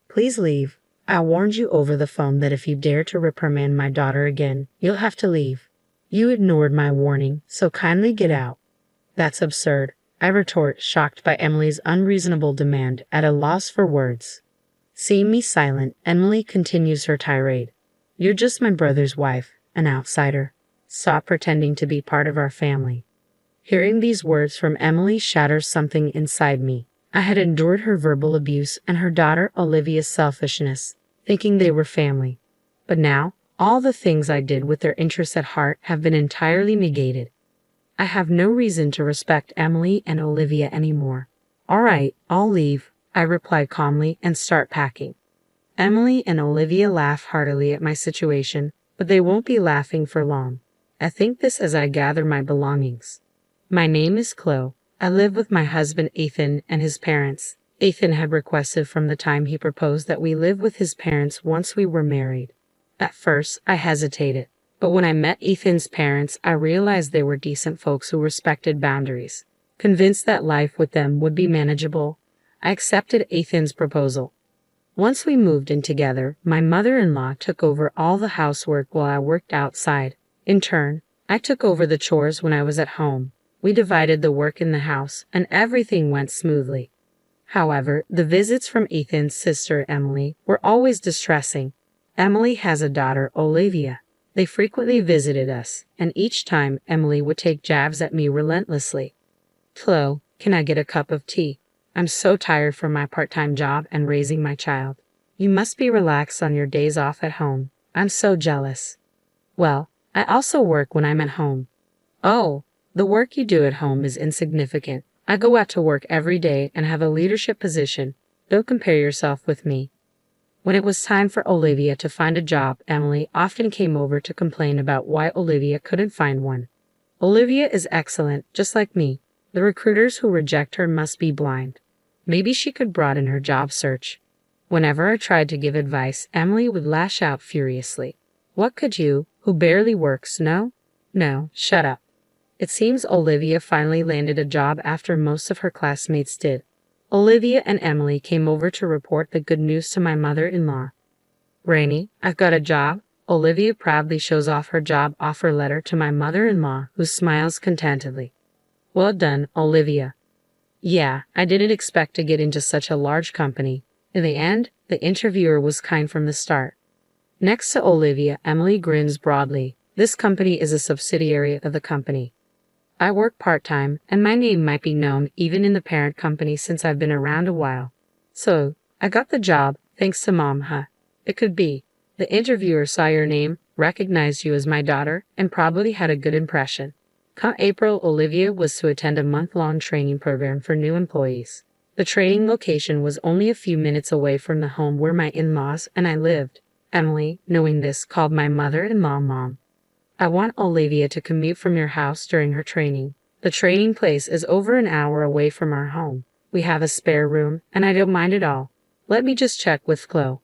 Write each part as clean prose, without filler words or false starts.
Please leave. I warned you over the phone that if you dare to reprimand my daughter again, you'll have to leave. You ignored my warning, so kindly get out. That's absurd, I retort, shocked by Emily's unreasonable demand, at a loss for words. Seeing me silent, Emily continues her tirade. You're just my brother's wife, an outsider. Stop pretending to be part of our family. Hearing these words from Emily shatters something inside me. I had endured her verbal abuse and her daughter Olivia's selfishness, thinking they were family. But now, all the things I did with their interests at heart have been entirely negated. I have no reason to respect Emily and Olivia anymore. All right, I'll leave, I reply calmly and start packing. Emily and Olivia laugh heartily at my situation, but they won't be laughing for long. I think this as I gather my belongings. My name is Chloe. I live with my husband Ethan and his parents. Ethan had requested from the time he proposed that we live with his parents once we were married. At first, I hesitated, but when I met Ethan's parents, I realized they were decent folks who respected boundaries. Convinced that life with them would be manageable, I accepted Ethan's proposal. Once we moved in together, my mother-in-law took over all the housework while I worked outside. In turn, I took over the chores when I was at home. We divided the work in the house, and everything went smoothly. However, the visits from Ethan's sister, Emily, were always distressing. Emily has a daughter, Olivia. They frequently visited us, and each time Emily would take jabs at me relentlessly. Chloe, can I get a cup of tea? I'm so tired from my part-time job and raising my child. You must be relaxed on your days off at home. I'm so jealous. Well, I also work when I'm at home. Oh, the work you do at home is insignificant. I go out to work every day and have a leadership position. Don't compare yourself with me. When it was time for Olivia to find a job, Emily often came over to complain about why Olivia couldn't find one. Olivia is excellent, just like me. The recruiters who reject her must be blind. Maybe she could broaden her job search. Whenever I tried to give advice, Emily would lash out furiously. What could you, who barely works, know? No, shut up. It seems Olivia finally landed a job after most of her classmates did. Olivia and Emily came over to report the good news to my mother-in-law. Rainey, I've got a job. Olivia proudly shows off her job offer letter to my mother-in-law, who smiles contentedly. Well done, Olivia. Yeah, I didn't expect to get into such a large company. In the end, the interviewer was kind from the start. Next to Olivia, Emily grins broadly. This company is a subsidiary of the company. I work part-time, and my name might be known even in the parent company since I've been around a while. So, I got the job, thanks to Mom, huh? It could be. The interviewer saw your name, recognized you as my daughter, and probably had a good impression. Come April, Olivia was to attend a month-long training program for new employees. The training location was only a few minutes away from the home where my in-laws and I lived. Emily, knowing this, called my mother-in-law Mom. I want Olivia to commute from your house during her training. The training place is over an hour away from our home. We have a spare room, and I don't mind at all. Let me just check with Chloe.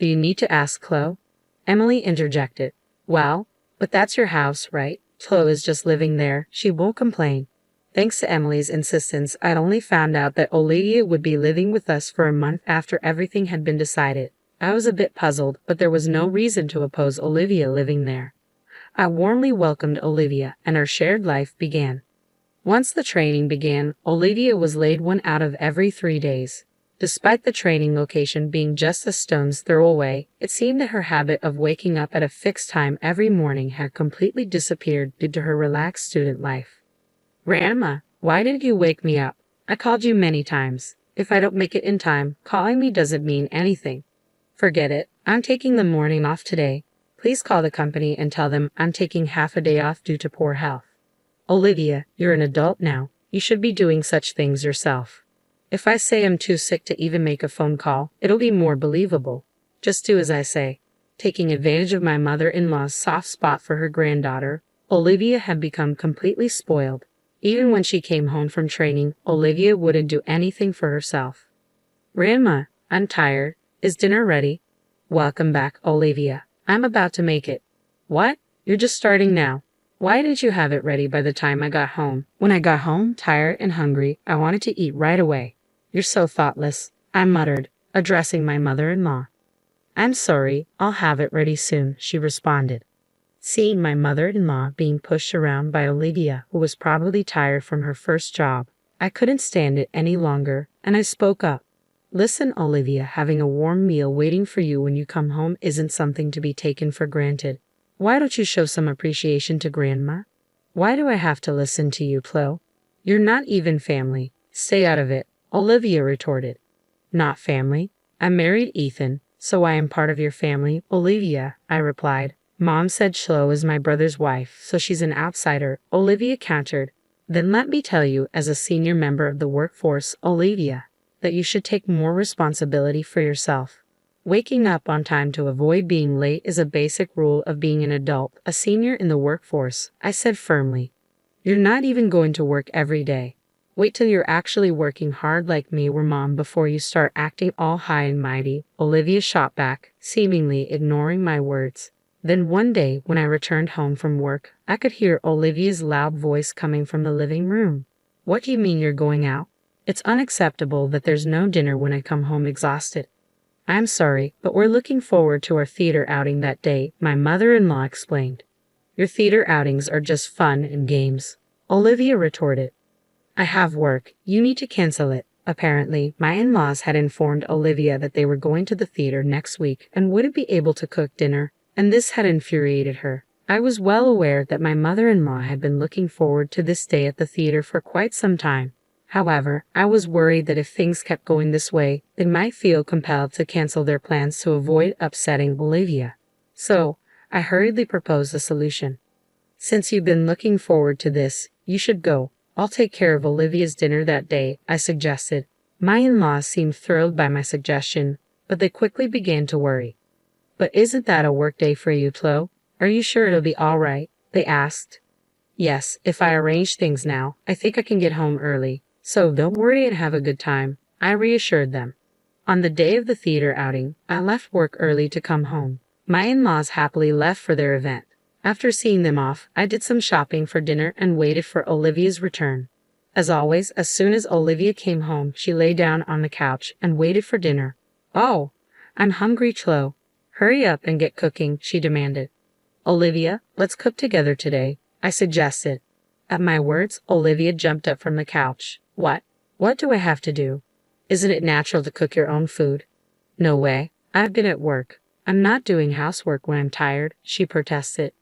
Do you need to ask Chloe? Emily interjected. Well, but that's your house, right? Chloe is just living there. She won't complain. Thanks to Emily's insistence, I'd only found out that Olivia would be living with us for a month after everything had been decided. I was a bit puzzled, but there was no reason to oppose Olivia living there. I warmly welcomed Olivia, and our shared life began. Once the training began, Olivia was laid one out of every 3 days. Despite the training location being just a stone's throw away, it seemed that her habit of waking up at a fixed time every morning had completely disappeared due to her relaxed student life. Grandma, why didn't you wake me up? I called you many times. If I don't make it in time, calling me doesn't mean anything. Forget it. I'm taking the morning off today. Please call the company and tell them I'm taking half a day off due to poor health. Olivia, you're an adult now. You should be doing such things yourself. If I say I'm too sick to even make a phone call, it'll be more believable. Just do as I say. Taking advantage of my mother-in-law's soft spot for her granddaughter, Olivia had become completely spoiled. Even when she came home from training, Olivia wouldn't do anything for herself. Grandma, I'm tired. Is dinner ready? Welcome back, Olivia. I'm about to make it. What? You're just starting now. Why didn't you have it ready by the time I got home? When I got home, tired and hungry, I wanted to eat right away. You're so thoughtless, I muttered. addressing my mother-in-law. I'm sorry, I'll have it ready soon, she responded. Seeing my mother-in-law being pushed around by Olivia, who was probably tired from her first job, I couldn't stand it any longer, and I spoke up. Listen, Olivia, having a warm meal waiting for you when you come home isn't something to be taken for granted. Why don't you show some appreciation to Grandma? Why do I have to listen to you, Chloe? You're not even family. Stay out of it, Olivia retorted. Not family? I married Ethan, so I am part of your family, Olivia, I replied. Mom said Chloe is my brother's wife, so she's an outsider, Olivia countered. Then let me tell you, as a senior member of the workforce, Olivia, that you should take more responsibility for yourself. Waking up on time to avoid being late is a basic rule of being an adult, a senior in the workforce, I said firmly. You're not even going to work every day. Wait till you're actually working hard like me or Mom before you start acting all high and mighty, Olivia shot back, seemingly ignoring my words. Then one day, when I returned home from work, I could hear Olivia's loud voice coming from the living room. What do you mean you're going out? It's unacceptable that there's no dinner when I come home exhausted. I'm sorry, but we're looking forward to our theater outing that day, my mother-in-law explained. Your theater outings are just fun and games, Olivia retorted. I have work. You need to cancel it. Apparently, my in-laws had informed Olivia that they were going to the theater next week and wouldn't be able to cook dinner, and this had infuriated her. I was well aware that my mother-in-law had been looking forward to this day at the theater for quite some time. However, I was worried that if things kept going this way, they might feel compelled to cancel their plans to avoid upsetting Olivia. So, I hurriedly proposed a solution. Since you've been looking forward to this, you should go. I'll take care of Olivia's dinner that day, I suggested. My in-laws seemed thrilled by my suggestion, but they quickly began to worry. But isn't that a work day for you, Chloe? Are you sure it'll be all right? They asked. Yes, if I arrange things now, I think I can get home early. So don't worry and have a good time, I reassured them. On the day of the theater outing, I left work early to come home. My in-laws happily left for their event. After seeing them off, I did some shopping for dinner and waited for Olivia's return. As always, as soon as Olivia came home, she lay down on the couch and waited for dinner. Oh, I'm hungry, Chloe. Hurry up and get cooking, she demanded. Olivia, let's cook together today, I suggested. At my words, Olivia jumped up from the couch. What? What do I have to do? Isn't it natural to cook your own food? No way. I've been at work. I'm not doing housework when I'm tired, she protested.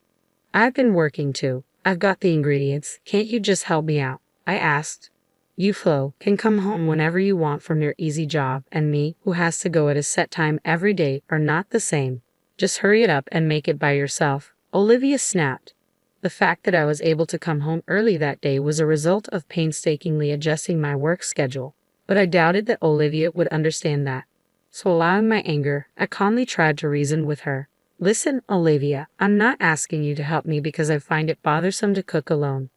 I've been working too. I've got the ingredients. Can't you just help me out? I asked. You, Flo, can come home whenever you want from your easy job, and me, who has to go at a set time every day, are not the same. Just hurry it up and make it by yourself, Olivia snapped. The fact that I was able to come home early that day was a result of painstakingly adjusting my work schedule, but I doubted that Olivia would understand that. So allowing my anger, I calmly tried to reason with her. Listen, Olivia, I'm not asking you to help me because I find it bothersome to cook alone.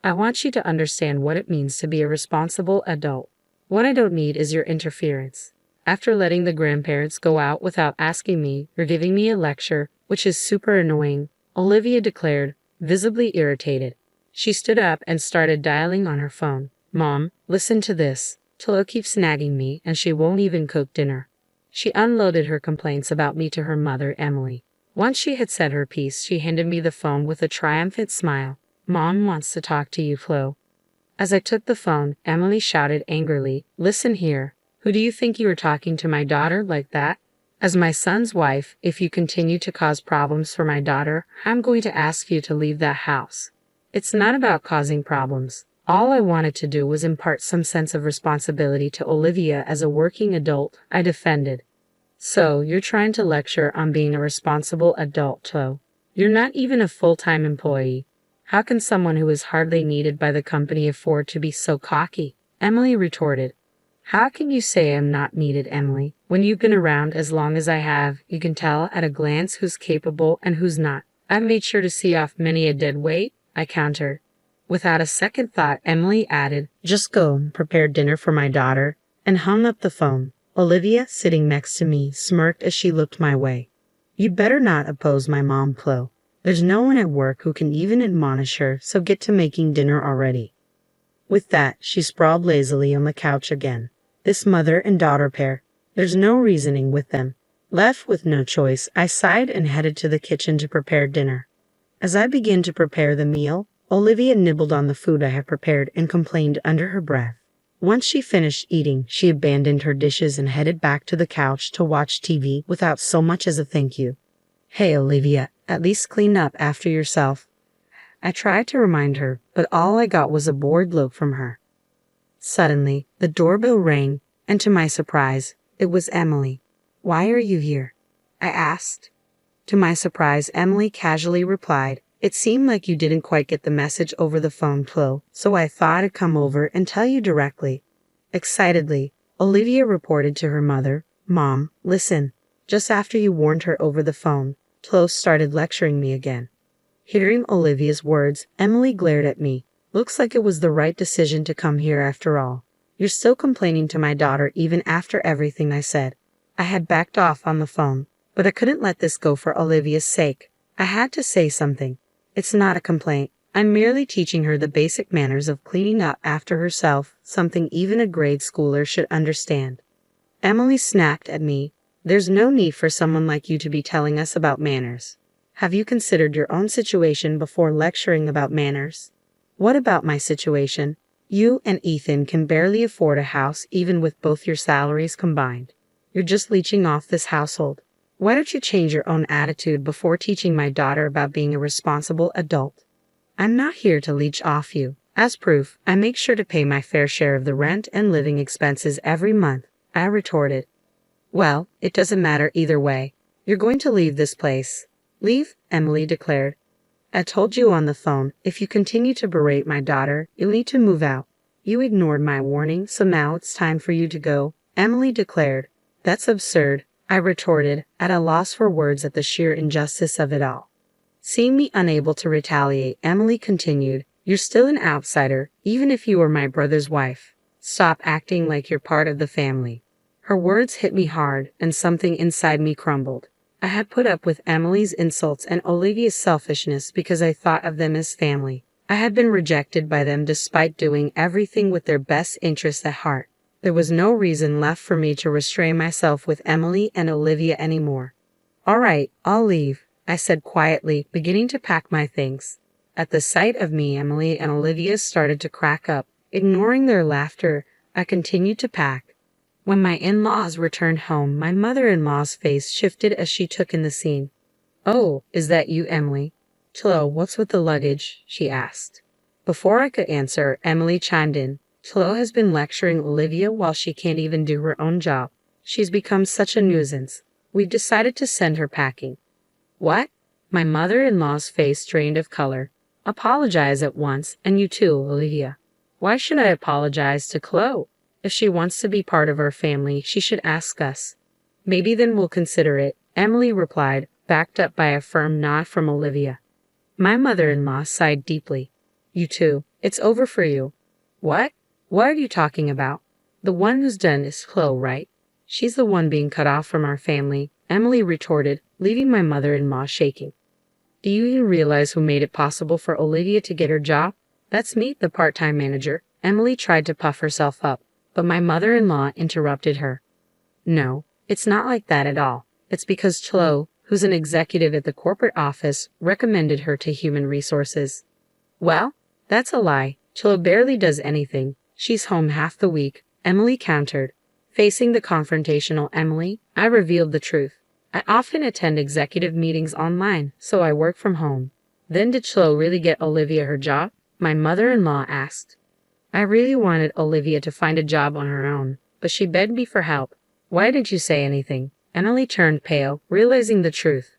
I want you to understand what it means to be a responsible adult. What I don't need is your interference. After letting the grandparents go out without asking me, you're giving me a lecture, which is super annoying, Olivia declared, visibly irritated. She stood up and started dialing on her phone. Mom, listen to this. Chloe keeps nagging me and she won't even cook dinner. She unloaded her complaints about me to her mother, Emily. Once she had said her piece, she handed me the phone with a triumphant smile. Mom wants to talk to you, Flo. As I took the phone, Emily shouted angrily, Listen here. Who do you think you are talking to my daughter like that? As my son's wife, if you continue to cause problems for my daughter, I'm going to ask you to leave that house. It's not about causing problems. All I wanted to do was impart some sense of responsibility to Olivia as a working adult, I defended. So, you're trying to lecture on being a responsible adult, Flo. You're not even a full-time employee. How can someone who is hardly needed by the company afford to be so cocky? Emily retorted. How can you say I'm not needed, Emily? When you've been around as long as I have, you can tell at a glance who's capable and who's not. I've made sure to see off many a dead weight, I countered. Without a second thought, Emily added, Just go and prepare dinner for my daughter, and hung up the phone. Olivia, sitting next to me, smirked as she looked my way. You'd better not oppose my mom, Chloe. There's no one at work who can even admonish her, so get to making dinner already. With that, she sprawled lazily on the couch again. This mother and daughter pair. There's no reasoning with them. Left with no choice, I sighed and headed to the kitchen to prepare dinner. As I began to prepare the meal, Olivia nibbled on the food I had prepared and complained under her breath. Once she finished eating, she abandoned her dishes and headed back to the couch to watch TV without so much as a thank you. Hey, Olivia, at least clean up after yourself. I tried to remind her, but all I got was a bored look from her. Suddenly, the doorbell rang, and to my surprise, it was Emily. Why are you here? I asked. To my surprise, Emily casually replied, it seemed like you didn't quite get the message over the phone, Chloe, so I thought I'd come over and tell you directly. Excitedly, Olivia reported to her mother, Mom, listen, just after you warned her over the phone, Chloe started lecturing me again. Hearing Olivia's words, Emily glared at me. Looks like it was the right decision to come here after all. You're still complaining to my daughter even after everything I said. I had backed off on the phone, but I couldn't let this go for Olivia's sake. I had to say something. It's not a complaint. I'm merely teaching her the basic manners of cleaning up after herself, something even a grade schooler should understand. Emily snapped at me. There's no need for someone like you to be telling us about manners. Have you considered your own situation before lecturing about manners? What about my situation? You and Ethan can barely afford a house even with both your salaries combined. You're just leeching off this household. Why don't you change your own attitude before teaching my daughter about being a responsible adult? I'm not here to leech off you. As proof, I make sure to pay my fair share of the rent and living expenses every month, I retorted. Well, it doesn't matter either way. You're going to leave this place. Leave, Emily declared. I told you on the phone, if you continue to berate my daughter, you'll need to move out. You ignored my warning, so now it's time for you to go, Emily declared. That's absurd, I retorted, at a loss for words at the sheer injustice of it all. Seeing me unable to retaliate, Emily continued, you're still an outsider, even if you were my brother's wife. Stop acting like you're part of the family. Her words hit me hard, and something inside me crumbled. I had put up with Emily's insults and Olivia's selfishness because I thought of them as family. I had been rejected by them despite doing everything with their best interests at heart. There was no reason left for me to restrain myself with Emily and Olivia anymore. All right, I'll leave, I said quietly, beginning to pack my things. At the sight of me, Emily and Olivia started to crack up. Ignoring their laughter, I continued to pack. When my in-laws returned home, my mother-in-law's face shifted as she took in the scene. Oh, is that you, Emily? Chloe, what's with the luggage? She asked. Before I could answer, Emily chimed in. Chloe has been lecturing Olivia while she can't even do her own job. She's become such a nuisance. We've decided to send her packing. What? My mother-in-law's face drained of color. Apologize at once, and you too, Olivia. Why should I apologize to Chloe? If she wants to be part of our family, she should ask us. Maybe then we'll consider it, Emily replied, backed up by a firm nod from Olivia. My mother-in-law sighed deeply. You too. It's over for you. What? What are you talking about? The one who's done is Chloe, right? She's the one being cut off from our family, Emily retorted, leaving my mother-in-law shaking. Do you even realize who made it possible for Olivia to get her job? That's me, the part-time manager. Emily tried to puff herself up, but my mother-in-law interrupted her. No, it's not like that at all. It's because Chloe, who's an executive at the corporate office, recommended her to human resources. Well, that's a lie. Chloe barely does anything. She's home half the week, Emily countered. Facing the confrontational Emily, I revealed the truth. I often attend executive meetings online, so I work from home. Then did Chloe really get Olivia her job? My mother-in-law asked. I really wanted Olivia to find a job on her own, but she begged me for help. Why didn't you say anything? Emily turned pale, realizing the truth.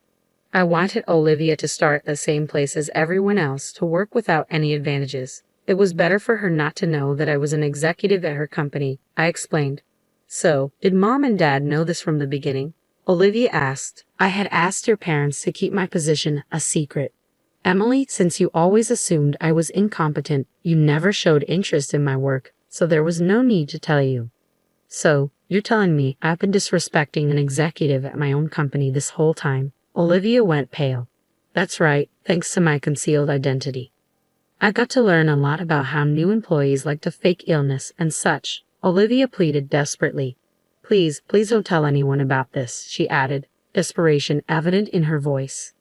I wanted Olivia to start at the same place as everyone else, to work without any advantages. It was better for her not to know that I was an executive at her company, I explained. So, did Mom and Dad know this from the beginning? Olivia asked. I had asked your parents to keep my position a secret. Emily, since you always assumed I was incompetent, you never showed interest in my work, so there was no need to tell you. So, you're telling me I've been disrespecting an executive at my own company this whole time? Olivia went pale. That's right, thanks to my concealed identity. I got to learn a lot about how new employees like to fake illness and such, Olivia pleaded desperately. Please, please don't tell anyone about this, she added, desperation evident in her voice.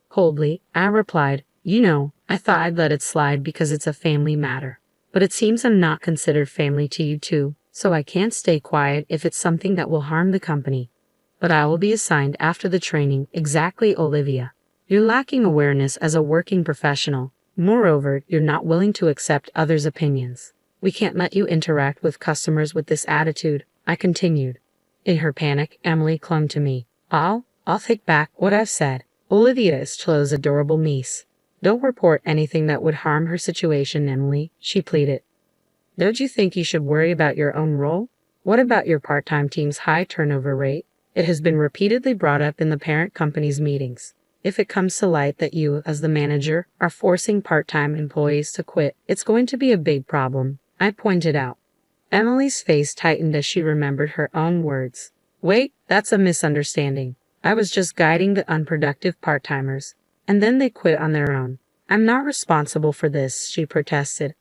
Coldly, I replied, you know, I thought I'd let it slide because it's a family matter. But it seems I'm not considered family to you too, so I can't stay quiet if it's something that will harm the company. But I will be assigned after the training. Exactly, Olivia. You're lacking awareness as a working professional. Moreover, you're not willing to accept others' opinions. We can't let you interact with customers with this attitude, I continued. In her panic, Emily clung to me. I'll take back what I've said. Olivia is Chloe's adorable niece. Don't report anything that would harm her situation, Emily, she pleaded. Don't you think you should worry about your own role? What about your part-time team's high turnover rate? It has been repeatedly brought up in the parent company's meetings. If it comes to light that you, as the manager, are forcing part-time employees to quit, it's going to be a big problem, I pointed out. Emily's face tightened as she remembered her own words. Wait, that's a misunderstanding. I was just guiding the unproductive part-timers, and then they quit on their own. I'm not responsible for this, she protested.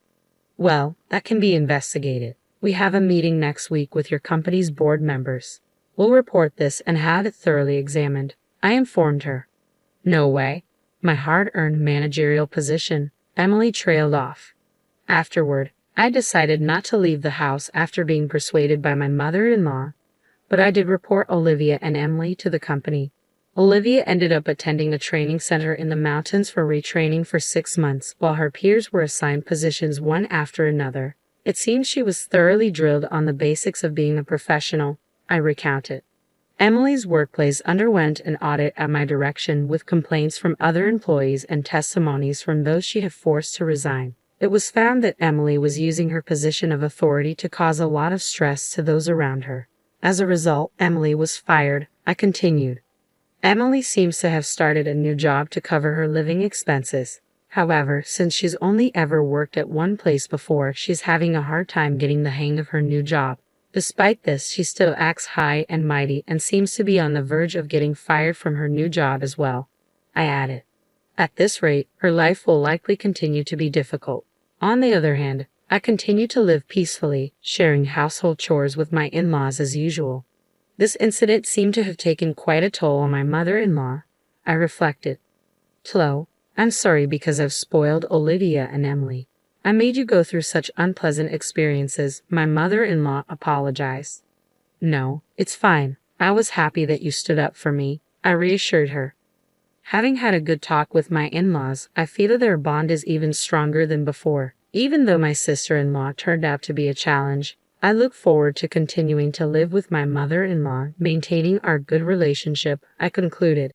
Well, that can be investigated. We have a meeting next week with your company's board members. We'll report this and have it thoroughly examined, I informed her. No way. My hard-earned managerial position, Emily trailed off. Afterward, I decided not to leave the house after being persuaded by my mother-in-law, but I did report Olivia and Emily to the company. Olivia ended up attending a training center in the mountains for retraining for 6 months, while her peers were assigned positions one after another. It seems she was thoroughly drilled on the basics of being a professional, I recounted. Emily's workplace underwent an audit at my direction with complaints from other employees and testimonies from those she had forced to resign. It was found that Emily was using her position of authority to cause a lot of stress to those around her. As a result, Emily was fired, I continued. Emily seems to have started a new job to cover her living expenses. However, since she's only ever worked at one place before, she's having a hard time getting the hang of her new job. Despite this, she still acts high and mighty and seems to be on the verge of getting fired from her new job as well, I added. At this rate, her life will likely continue to be difficult. On the other hand, I continue to live peacefully, sharing household chores with my in-laws as usual. This incident seemed to have taken quite a toll on my mother-in-law, I reflected. Chloe, I'm sorry because I've spoiled Olivia and Emily. I made you go through such unpleasant experiences, my mother-in-law apologized. No, it's fine. I was happy that you stood up for me, I reassured her. Having had a good talk with my in-laws, I feel their bond is even stronger than before. Even though my sister-in-law turned out to be a challenge, I look forward to continuing to live with my mother-in-law, maintaining our good relationship, I concluded.